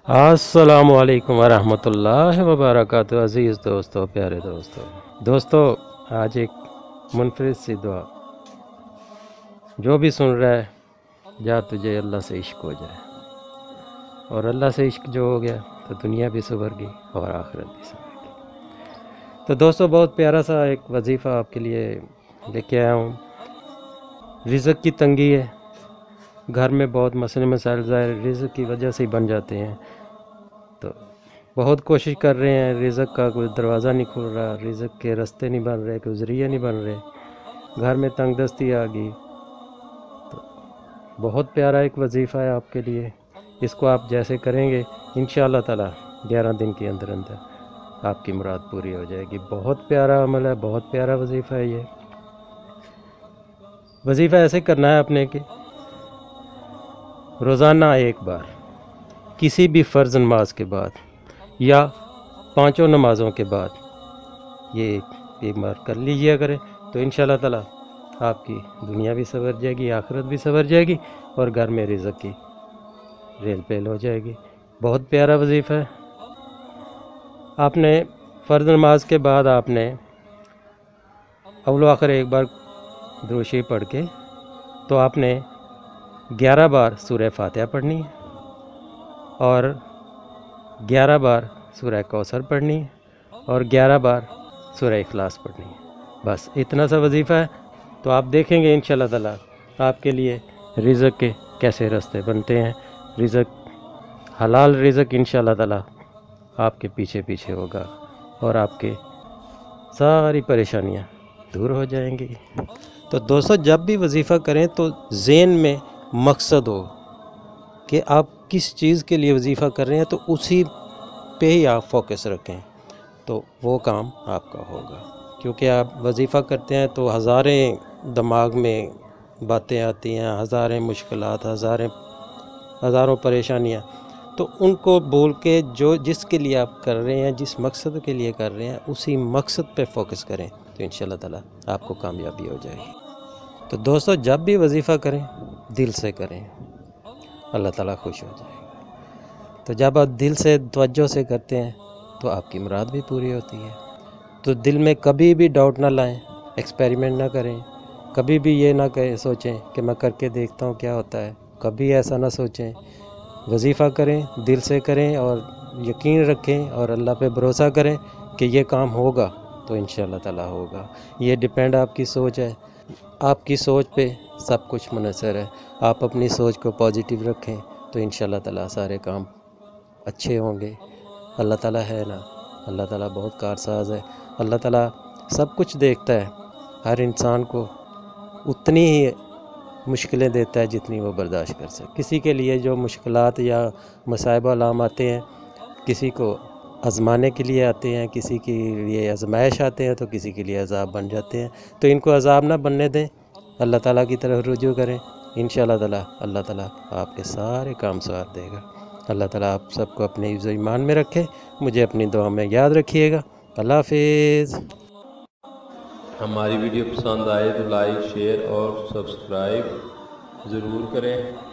अस्सलामुअलैकुम वरहमतुल्लाहि वबरकातुहू। अज़ीज़ दोस्तों, प्यारे दोस्तों, आज एक मुनफरिद सी दुआ। जो भी सुन रहा है, जा तुझे अल्लाह से इश्क हो जाए, और अल्लाह से इश्क जो हो गया तो दुनिया भी सुधर गई और आखिरत भी सुधर गई। तो दोस्तों, बहुत प्यारा सा एक वजीफ़ा आपके लिए लेके आया हूँ। रिज़्क़ की तंगी है, घर में बहुत मसले मसाइल ज़ाहिर रिज़्क़ की वजह से ही बन जाते हैं। तो बहुत कोशिश कर रहे हैं, रिज़्क़ का कोई दरवाज़ा नहीं खुल रहा, रिज़्क़ के रास्ते नहीं बन रहे, कोई ज़रिए नहीं बन रहे, घर में तंगदस्ती आ गई। तो बहुत प्यारा एक वजीफ़ा है आपके लिए। इसको आप जैसे करेंगे इंशाअल्लाह ताला 11 दिन के अंदर अंदर आपकी मुराद पूरी हो जाएगी। बहुत प्यारा अमल है, बहुत प्यारा वजीफ़ा है ये। वजीफ़ा ऐसे करना है आपने कि रोज़ाना एक बार किसी भी फ़र्ज़ नमाज के बाद या पांचों नमाज़ों के बाद ये एक बार कर लीजिए करें, तो इंशाअल्लाह ताला आपकी दुनिया भी संवर जाएगी, आखिरत भी संवर जाएगी, और घर में रिज़्क़ की रेल पेल हो जाएगी। बहुत प्यारा वजीफ़ा है। आपने फ़र्ज़ नमाज के बाद आपने अव्वल आखिर एक बार दुरूद शरीफ पढ़ के तो आपने 11 बार सूरह फातिहा पढ़नी है और 11 बार सूरह कौसर पढ़नी है और 11 बार सूरह इखलास पढ़नी है। बस इतना सा वजीफ़ा है। तो आप देखेंगे इंशाअल्लाह ताला आपके लिए रिज़्क़ के कैसे रास्ते बनते हैं। रिज़्क़, हलाल रिज़्क़ इंशाअल्लाह ताला आपके पीछे पीछे होगा और आपके सारी परेशानियां दूर हो जाएंगी। तो दोस्तों, जब भी वजीफ़ा करें तो ज़हन में मकसद हो कि आप किस चीज़ के लिए वजीफ़ा कर रहे हैं, तो उसी पे ही आप फोकस रखें, तो वो काम आपका होगा। क्योंकि आप वजीफ़ा करते हैं तो हज़ारें दिमाग में बातें आती हैं, हज़ारें मुश्किलात, हज़ारों परेशानियाँ। तो उनको बोल के जो जिसके लिए आप कर रहे हैं, जिस मकसद के लिए कर रहे हैं, उसी मकसद पे फोकस करें, तो इंशाअल्लाह ताला आपको कामयाबी हो जाएगी। तो दोस्तों, जब भी वजीफ़ा करें दिल से करें, अल्लाह ताला खुश हो जाएगा। तो जब आप दिल से तवज्जो से करते हैं तो आपकी मुराद भी पूरी होती है। तो दिल में कभी भी डाउट ना लाएं, एक्सपेरिमेंट ना करें, कभी भी ये ना कहें सोचें कि मैं करके देखता हूँ क्या होता है। कभी ऐसा ना सोचें। वजीफ़ा करें, दिल से करें और यकीन रखें और अल्लाह पे भरोसा करें कि ये काम होगा, तो इंशाअल्लाह ताला होगा। ये डिपेंड आपकी सोच है, आपकी सोच पे सब कुछ मुनहसर है। आप अपनी सोच को पॉजिटिव रखें तो इंशाअल्लाह ताला सारे काम अच्छे होंगे। अल्लाह ताला है ना, अल्लाह ताला बहुत कारसाज है। अल्लाह ताला सब कुछ देखता है। हर इंसान को उतनी ही मुश्किलें देता है जितनी वो बर्दाश्त कर सके। किसी के लिए जो मुश्किलात या मसाइब आलाम आते हैं, किसी को आज़माने के लिए आते हैं, किसी के लिए आजमाइश आते हैं, तो किसी के लिए अज़ाब बन जाते हैं। तो इनको अज़ाब ना बनने दें, अल्लाह ताला की तरफ रुजू करें। इंशाअल्लाह ताला अल्लाह ताला आपके सारे काम सवार देगा। अल्लाह ताला आप सबको अपने हिफ्ज़ ईमान में रखे। मुझे अपनी दुआ में याद रखिएगा। अल्लाह हाफिज़। हमारी वीडियो पसंद आए तो लाइक, शेयर और सब्सक्राइब ज़रूर करें।